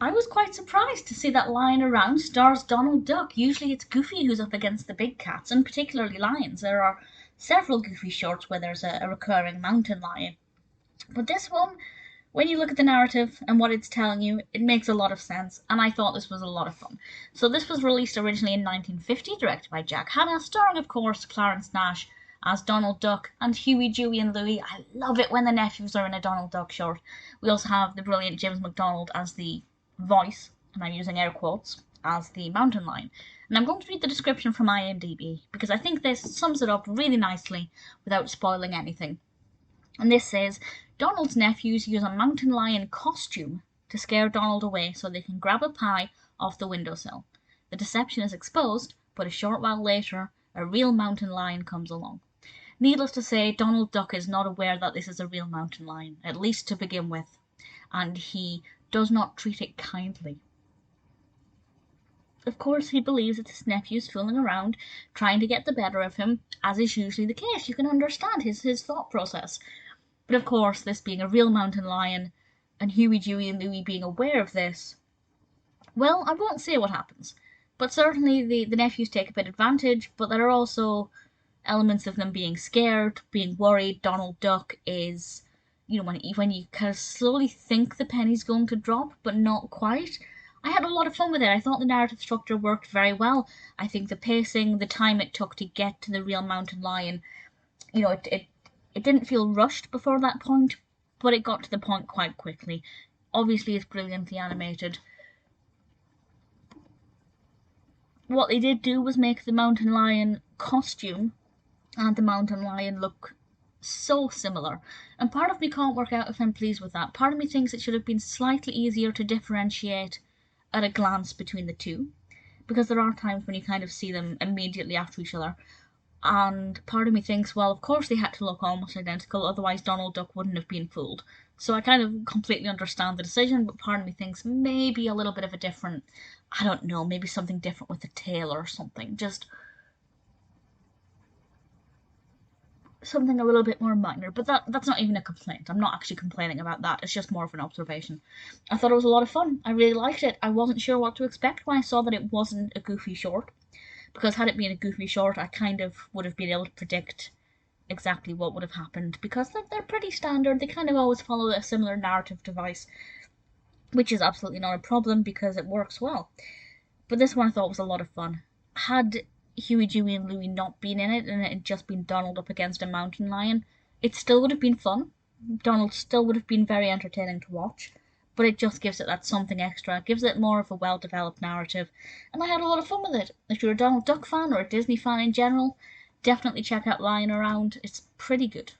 I was quite surprised to see that lying around stars Donald Duck. Usually it's Goofy who's up against the big cats, and particularly lions. There are several Goofy shorts where there's a recurring mountain lion. But this one, when you look at the narrative and what it's telling you, it makes a lot of sense, and I thought this was a lot of fun. So this was released originally in 1950, directed by Jack Hanna, starring, of course, Clarence Nash as Donald Duck and Huey, Dewey, and Louie. I love it when the nephews are in a Donald Duck short. We also have the brilliant James McDonald as the voice, and I'm using air quotes, as the mountain lion. And I'm going to read the description from IMDb because I think this sums it up really nicely without spoiling anything. And this says, Donald's nephews use a mountain lion costume to scare Donald away so they can grab a pie off the windowsill. The deception is exposed, but a short while later, a real mountain lion comes along. Needless to say, Donald Duck is not aware that this is a real mountain lion, at least to begin with, and he does not treat it kindly. Of course, he believes that his nephew's fooling around, trying to get the better of him, as is usually the case. You can understand his thought process. But of course, this being a real mountain lion, and Huey, Dewey, and Louie being aware of this, well, I won't say what happens. But certainly the nephews take a bit of advantage, but there are also elements of them being scared, being worried. Donald Duck is, when you kind of slowly think the penny's going to drop, but not quite. I had a lot of fun with it. I thought the narrative structure worked very well. I think the pacing, the time it took to get to the real mountain lion, it didn't feel rushed before that point, but it got to the point quite quickly. Obviously, it's brilliantly animated. What they did do was make the mountain lion costume and the mountain lion look so similar, and part of me can't work out if I'm pleased with that. Part of me thinks it should have been slightly easier to differentiate at a glance between the two, because there are times when you kind of see them immediately after each other, and part of me thinks, well, of course they had to look almost identical, otherwise Donald Duck wouldn't have been fooled. So I kind of completely understand the decision, but part of me thinks maybe a little bit of a different, I don't know, maybe something different with the tail or something, just something a little bit more minor, but that's not even a complaint. I'm not actually complaining about that. It's just more of an observation. I thought it was a lot of fun. I really liked it. I wasn't sure what to expect when I saw that it wasn't a Goofy short, because had it been a Goofy short, I kind of would have been able to predict exactly what would have happened, because they're pretty standard. They kind of always follow a similar narrative device, which is absolutely not a problem because it works well. But this one I thought was a lot of fun. Had Huey, Dewey, and Louie not been in it, and it had just been Donald up against a mountain lion, it still would have been fun. Donald still would have been very entertaining to watch, but it just gives it that something extra. It gives it more of a well-developed narrative, and I had a lot of fun with it. If you're a Donald Duck fan or a Disney fan in general, definitely check out Lying Around. It's pretty good.